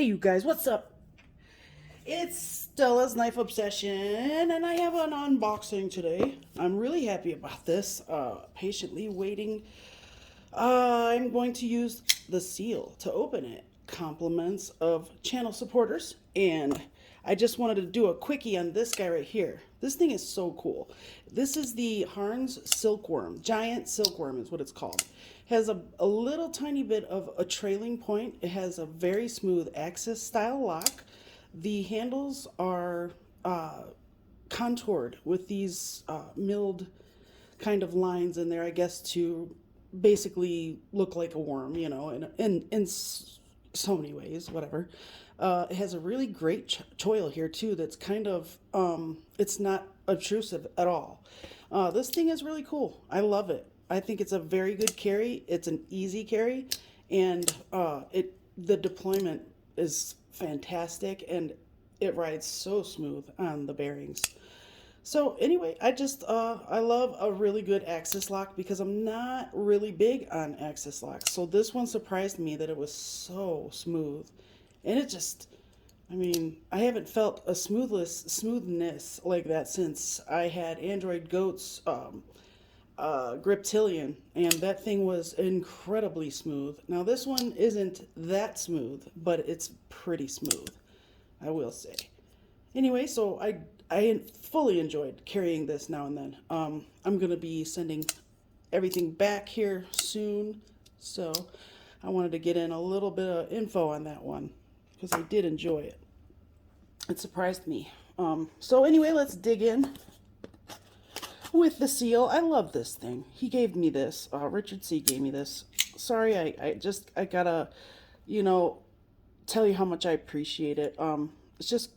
Hey you guys, what's up? It's Stella's Knife Obsession, and I have an unboxing today. I'm really happy about this. Patiently waiting. I'm going to use the seal to open it. Compliments of channel supporters, and I just wanted to do a quickie on this guy right here. This thing is so cool. This is the Harnes Silkworm. Giant Silkworm is what it's called. Has a little tiny bit of a trailing point. It has a very smooth Axis style lock. The handles are contoured with these milled kind of lines in there, I guess, to basically look like a worm, you know, in so many ways, whatever. It has a really great choil here too. That's kind of it's not obtrusive at all. This thing is really cool. I love it. I think it's a very good carry. It's an easy carry, and the deployment is fantastic, and it rides so smooth on the bearings. So anyway, I love a really good Axis lock because I'm not really big on Axis locks. So this one surprised me that it was so smooth, and I mean, I haven't felt a smoothness like that since I had Android Goat's Griptilian, and that thing was incredibly smooth. Now this one isn't that smooth, but it's pretty smooth, I will say. Anyway, so I fully enjoyed carrying this now and then. I'm gonna be sending everything back here soon, so I wanted to get in a little bit of info on that one because I did enjoy it. It surprised me. So anyway, let's dig in with the seal. I love this thing. He gave me this. Richard C. gave me this. Sorry, I gotta, you know, tell you how much I appreciate it. It's just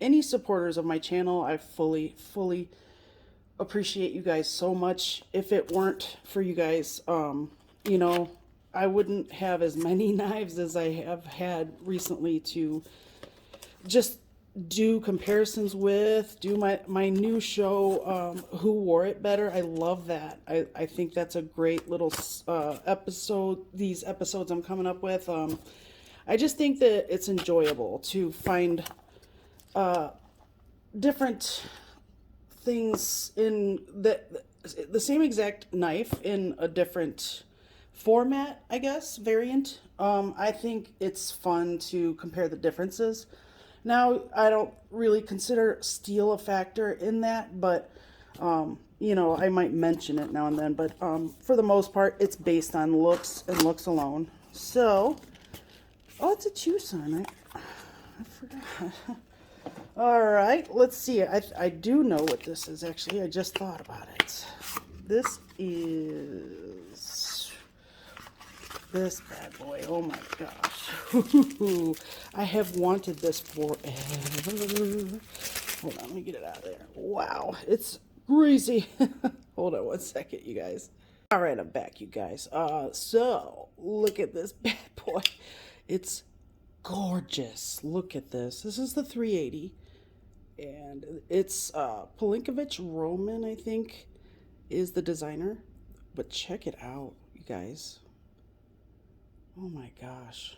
any supporters of my channel, I fully appreciate you guys so much. If it weren't for you guys, you know, I wouldn't have as many knives as I have had recently to just do comparisons with, do my new show, Who Wore It Better. I love that. I think that's a great little episode, these episodes I'm coming up with. I just think that it's enjoyable to find different things in the same exact knife in a different format, I guess, variant. I think it's fun to compare the differences. Now, I don't really consider steel a factor in that, but you know, I might mention it now and then, but for the most part, it's based on looks and looks alone. So, oh, it's a Tucson. I forgot. All right, let's see. I do know what this is, actually. I just thought about it. This is this bad boy. Oh my gosh. I have wanted this forever. Hold on, let me get it out of there. Wow, it's greasy. Hold on one second, you guys. All right, I'm back, you guys. So look at this bad boy. It's gorgeous. Look at this. This is the 380, and it's Polinkovich Roman, I think, is the designer. But check it out, you guys. Oh my gosh.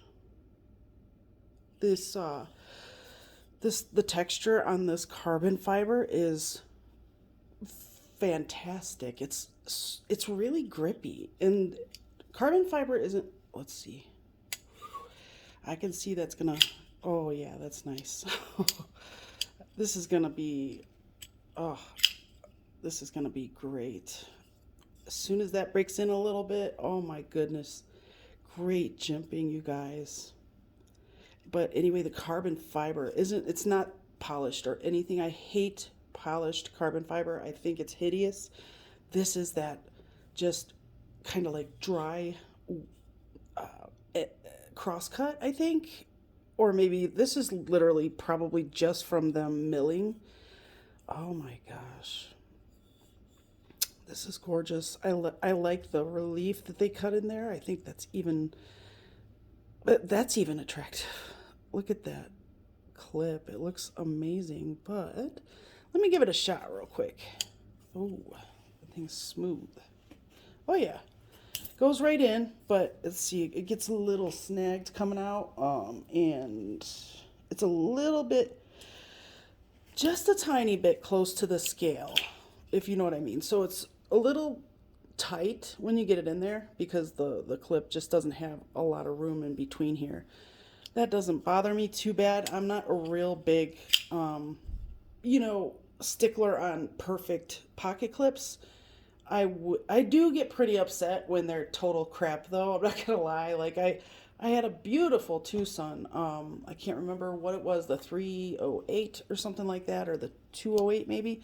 This the texture on this carbon fiber is fantastic. It's really grippy, and carbon fiber isn't, let's see. I can see that's gonna, oh yeah, that's nice. This is gonna be, oh, this is gonna be great. As soon as that breaks in a little bit, oh my goodness. Great jimping, you guys. But anyway, the carbon fiber it's not polished or anything. I hate polished carbon fiber. I think it's hideous. This is that just kind of like dry crosscut, I think. Or maybe this is literally probably just from them milling. Oh my gosh. This is gorgeous. I like the relief that they cut in there. I think that's even attractive. Look at that clip. It looks amazing, but let me give it a shot real quick. Oh, the thing's smooth. Oh yeah. Goes right in, but let's see, it gets a little snagged coming out, and it's a little bit, just a tiny bit close to the scale, if you know what I mean. So it's a little tight when you get it in there because the clip just doesn't have a lot of room in between here. That doesn't bother me too bad. I'm not a real big, stickler on perfect pocket clips. I do get pretty upset when they're total crap though. I'm not gonna lie. Like I had a beautiful Tucson. I can't remember what it was, the 308 or something like that, or the 208 maybe.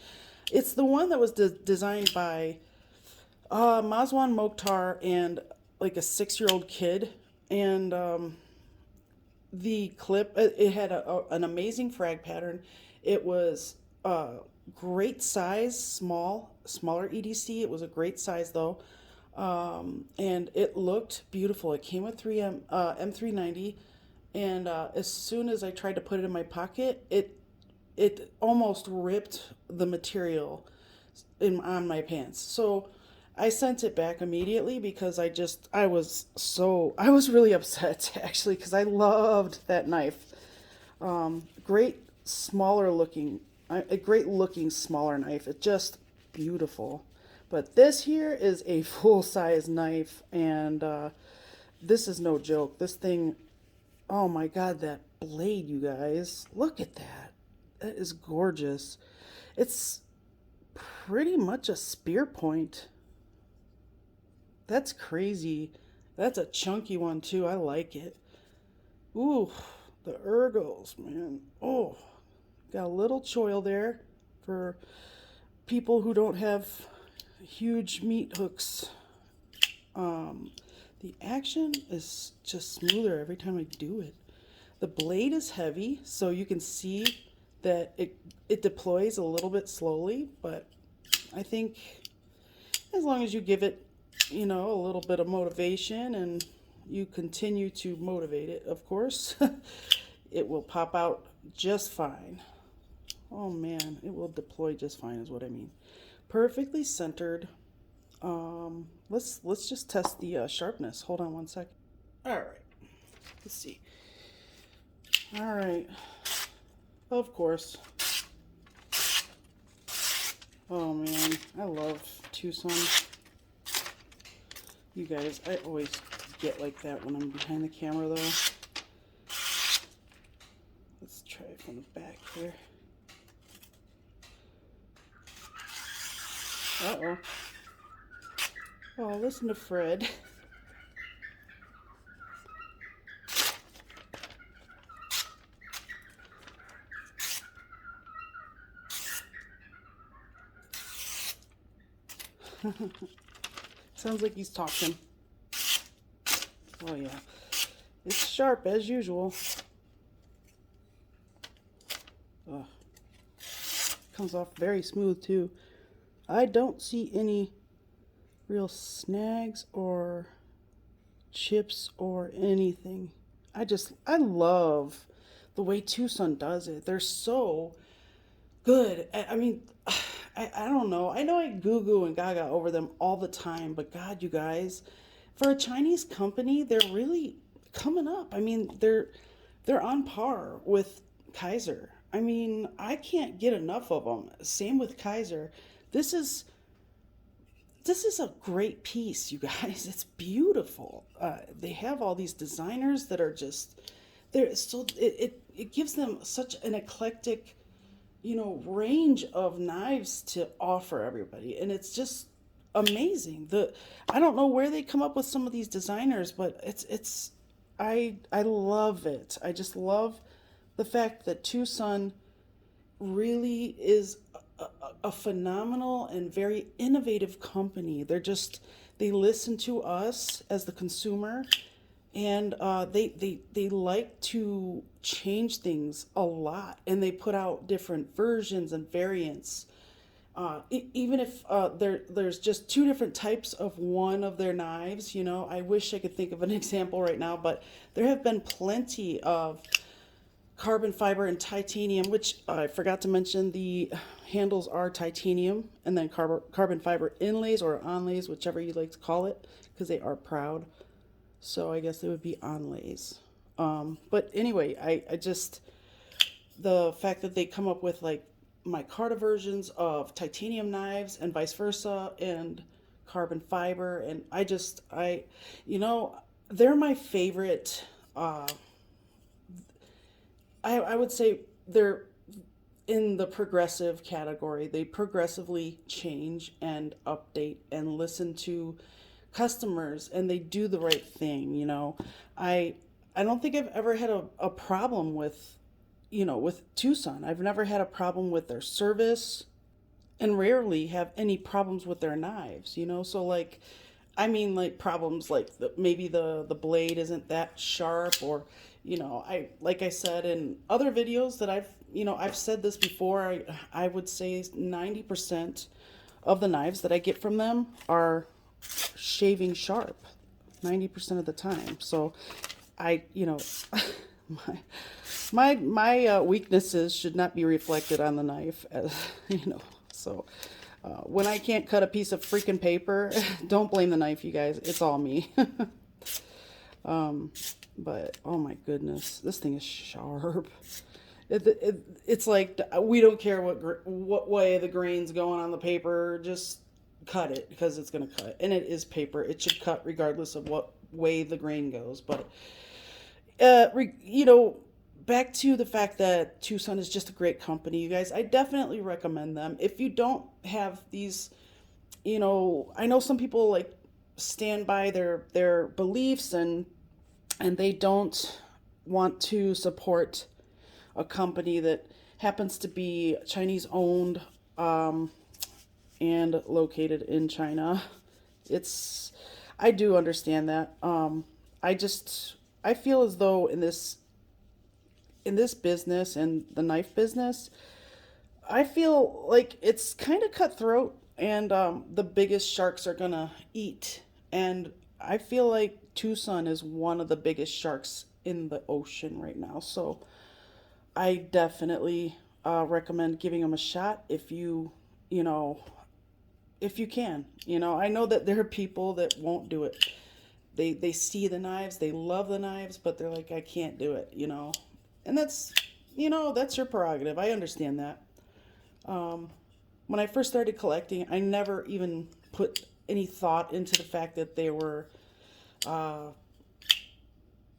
It's the one that was designed by Mazwan Mokhtar and like a 6-year-old kid. And the clip, it had an amazing frag pattern. It was great size, smaller EDC. It was a great size though, and it looked beautiful. It came with 3M M390, and as soon as I tried to put it in my pocket, it almost ripped the material on my pants. So I sent it back immediately because I was really upset actually because I loved that knife. Great smaller looking, a great looking smaller knife. It's just beautiful. But this here is a full size knife, and this is no joke. This thing, oh my God, that blade, you guys. Look at that. That is gorgeous. It's pretty much a spear point. That's crazy. That's a chunky one too. I like it. Ooh, the ergos, man. Oh, got a little choil there for people who don't have huge meat hooks. The action is just smoother every time I do it. The blade is heavy, so you can see that it deploys a little bit slowly, but I think as long as you give it, a little bit of motivation and you continue to motivate it, of course, it will pop out just fine. Oh man, it will deploy just fine is what I mean. Perfectly centered. Let's just test the sharpness. Hold on one sec. All right, let's see. All right, of course. Oh man, I love Tucson. You guys, I always get like that when I'm behind the camera though. Let's try it from the back here. Uh-oh. Oh, listen to Fred. Sounds like he's talking. Oh yeah. It's sharp as usual. Ugh. Comes off very smooth too. I don't see any real snags or chips or anything. I love the way Tucson does it. They're so good. I mean, I don't know. I know I goo goo and gaga over them all the time, but God, you guys, for a Chinese company, they're really coming up. I mean, they're on par with Kaiser. I mean, I can't get enough of them. Same with Kaiser. This is a great piece, you guys. It's beautiful. They have all these designers that are just there. So it gives them such an eclectic, range of knives to offer everybody, and it's just amazing. I don't know where they come up with some of these designers, but I love it. I just love the fact that Tucson really is a phenomenal and very innovative company. They listen to us as the consumer, and they like to change things a lot, and they put out different versions and variants. Even if there's just two different types of one of their knives, I wish I could think of an example right now, but there have been plenty of carbon fiber and titanium, which I forgot to mention, the handles are titanium, and then carbon fiber inlays or onlays, whichever you like to call it, because they are proud. So I guess they would be onlays. But anyway, I just, the fact that they come up with like micarta versions of titanium knives and vice versa and carbon fiber, and you know, they're my favorite. I would say they're in the progressive category. They progressively change and update and listen to customers, and they do the right thing, you know. I don't think I've ever had a problem with, you know, with Tucson. I've never had a problem with their service and rarely have any problems with their knives, you know. So like, I mean, like problems like maybe the blade isn't that sharp, or you know, I like I said in other videos that I've said this before. I would say 90% of the knives that I get from them are shaving sharp, 90% of the time. So I, you know, my my weaknesses should not be reflected on the knife, as you know. So when I can't cut a piece of freaking paper, don't blame the knife, you guys. It's all me. But oh my goodness, this thing is sharp. It's like we don't care what way the grain's going on the paper. Just cut it because it's gonna cut, and it is paper. It should cut regardless of what way the grain goes. But you know, back to the fact that Tucson is just a great company, you guys. I definitely recommend them. If you don't have these, you know, I know some people like stand by their beliefs, and they don't want to support a company that happens to be Chinese owned, and located in China. It's, I do understand that. I feel as though in this business and the knife business, I feel like it's kind of cutthroat, and the biggest sharks are gonna eat. And I feel like Tucson is one of the biggest sharks in the ocean right now. So I definitely recommend giving them a shot if you know, if you can. You know, I know that there are people that won't do it. They see the knives, they love the knives, but they're like, I can't do it, you know. And that's, you know, that's your prerogative. I understand that. When I first started collecting, I never even put any thought into the fact that they were uh,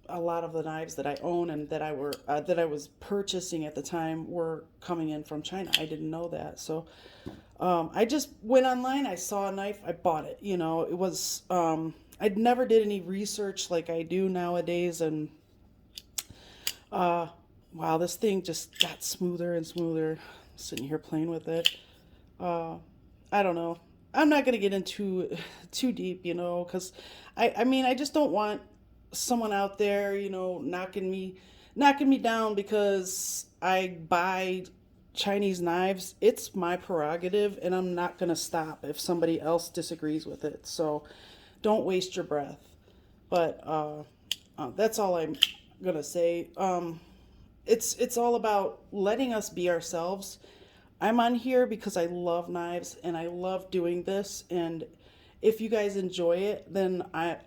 a lot of the knives that I own and that I was purchasing at the time were coming in from China. I didn't know that, so I just went online. I saw a knife, I bought it. You know, it was I'd never did any research like I do nowadays, and wow, this thing just got smoother and smoother. Sitting here playing with it. I don't know. I'm not gonna get into too deep, you know, because I mean, I just don't want someone out there, you know, knocking me down because I buy Chinese knives. It's my prerogative, and I'm not gonna stop if somebody else disagrees with it. So don't waste your breath. But that's all I'm gonna say. It's all about letting us be ourselves. I'm on here because I love knives and I love doing this, and if you guys enjoy it, then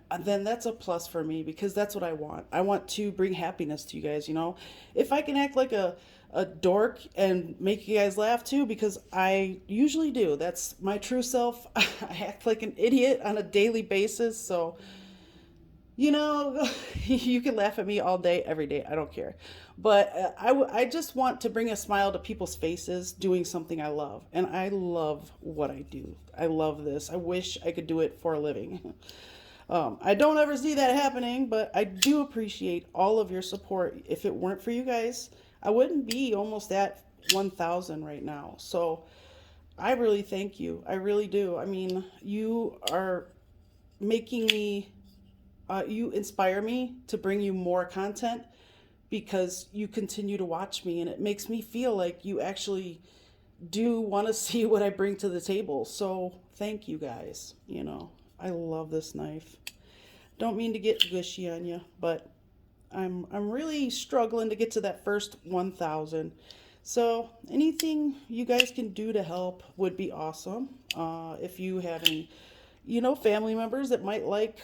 that's a plus for me, because that's what I want. I want to bring happiness to you guys, you know. If I can act like a dork and make you guys laugh too, because I usually do. That's my true self. I act like an idiot on a daily basis, so you know, you can laugh at me all day, every day. I don't care. But I just want to bring a smile to people's faces doing something I love. And I love what I do. I love this. I wish I could do it for a living. I don't ever see that happening, but I do appreciate all of your support. If it weren't for you guys, I wouldn't be almost at 1,000 right now. So I really thank you. I really do. I mean, you are making me you inspire me to bring you more content, because you continue to watch me, and it makes me feel like you actually do want to see what I bring to the table. So thank you guys. You know, I love this knife. Don't mean to get gushy on you, but I'm really struggling to get to that first 1,000. So anything you guys can do to help would be awesome. If you have any, family members that might like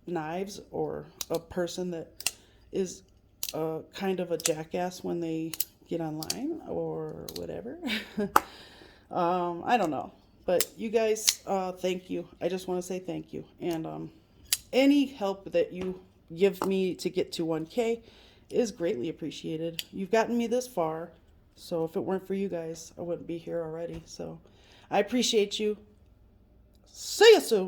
knives, or a person that is kind of a jackass when they get online or whatever. I don't know. But you guys, thank you. I just want to say thank you. And any help that you give me to get to 1K is greatly appreciated. You've gotten me this far. So if it weren't for you guys, I wouldn't be here already. So I appreciate you. See you soon.